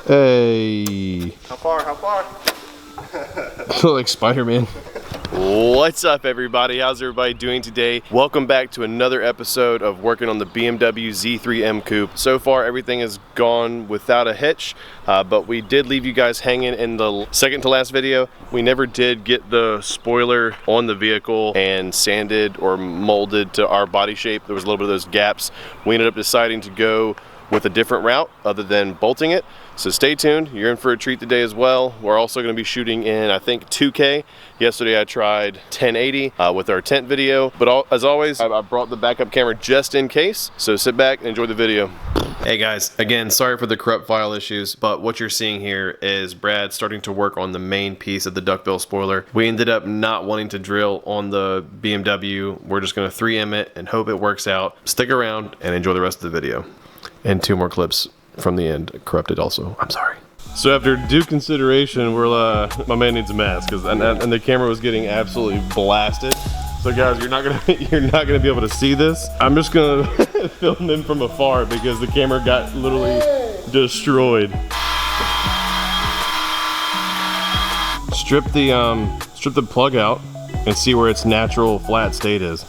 Hey. How far? How far? Like Spider-Man. What's up, everybody? How's everybody doing today? Welcome back to another episode of working on the BMW Z3 M COUPE. So far, everything has gone without a hitch, but we did leave you guys hanging in the second to last video. We never did get the spoiler on the vehicle and sanded or molded to our body shape. There was a little bit of those gaps. We ended up deciding to go with a different route other than bolting it. So stay tuned, you're in for a treat today as well. We're also going to be shooting in, I think, 2K. Yesterday I tried 1080 with our tent video, but as always, I brought the backup camera just in case. So sit back and enjoy the video. Hey guys, again, sorry for the corrupt file issues, but what you're seeing here is Brad starting to work on the main piece of the duckbill spoiler. We ended up not wanting to drill on the BMW. We're just going to 3M it and hope it works out. Stick around and enjoy the rest of the video. And two more clips from the end, corrupted also. I'm sorry. So after due consideration, we're my man needs a mask, and the camera was getting absolutely blasted. So guys, you're not gonna be able to see this. I'm just gonna film him from afar because the camera got literally destroyed. Strip the plug out and see where its natural flat state is.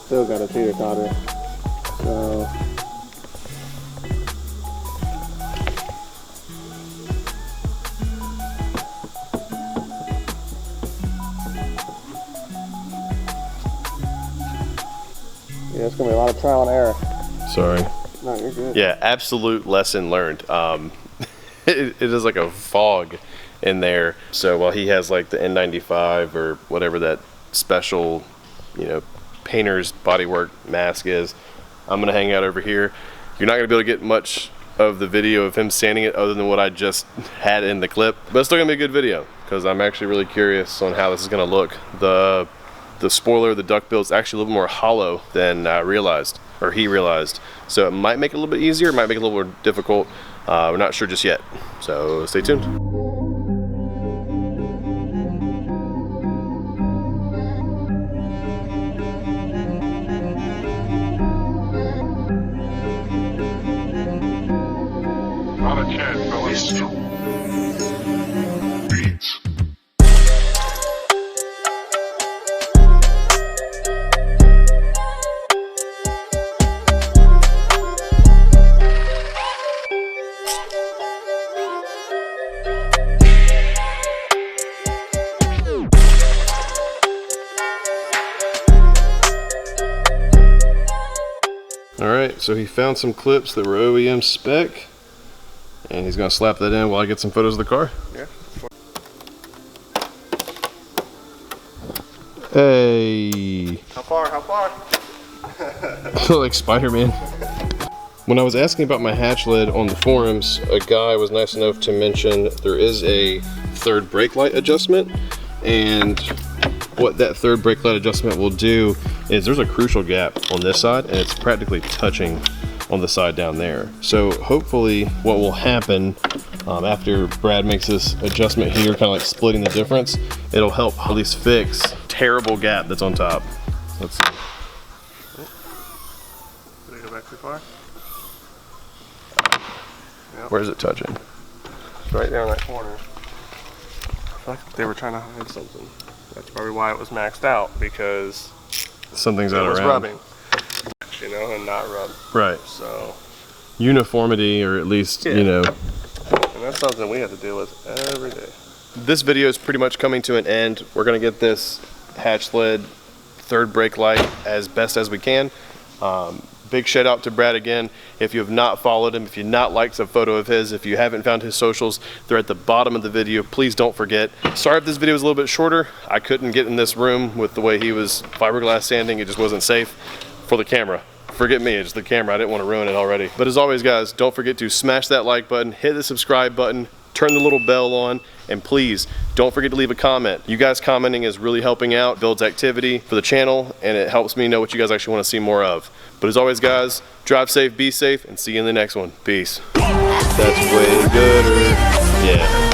Still got a teeter-totter, so... Yeah, it's gonna be a lot of trial and error. Sorry. No, you're good. Yeah, absolute lesson learned. It is like a fog in there. So while he has like the N95 or whatever that special, you know, painter's bodywork mask is, I'm gonna hang out over here. You're not gonna be able to get much of the video of him sanding it other than what I just had in the clip, but it's still gonna be a good video because I'm actually really curious on how this is gonna look. The spoiler, the duckbill, is actually a little more hollow than I realized, or he realized, so it might make it a little bit easier, it might make it a little more difficult. We're not sure just yet, so stay tuned. Not a chance, fellas. Beats. Alright, so he found some clips that were OEM spec, and he's gonna slap that in while I get some photos of the car. Yeah. Hey. How far? How far? Like Spider-Man. When I was asking about my hatch lid on the forums, a guy was nice enough to mention there is a third brake light adjustment, and what that third brake light adjustment will do is there's a crucial gap on this side and it's practically touching on the side down there. So hopefully what will happen after Brad makes this adjustment here, kind of like splitting the difference, it'll help at least fix terrible gap that's on top. Let's see. Did I go back too far? Yep. Where's it touching? It's right there in that corner. I feel like they were trying to hide something. That's probably why it was maxed out, because Something's it out was around. rubbing, you know, and not rub. Right. So Uniformity, or at least, you know. And that's something we have to deal with every day. This video is pretty much coming to an end. We're gonna get this hatch lid, third brake light as best as we can. Big shout out to Brad again. If you have not followed him, if you've not liked a photo of his, if you haven't found his socials, they're at the bottom of the video. Please don't forget. Sorry if this video was a little bit shorter. I couldn't get in this room with the way he was fiberglass sanding. It just wasn't safe for the camera. Forget me, it's the camera. I didn't want to ruin it already. But as always, guys, don't forget to smash that like button, hit the subscribe button, turn the little bell on, and please don't forget to leave a comment. You guys commenting is really helping out, builds activity for the channel, and it helps me know what you guys actually want to see more of. But as always, guys, drive safe, be safe, and see you in the next one. Peace. That's way gooder. Yeah.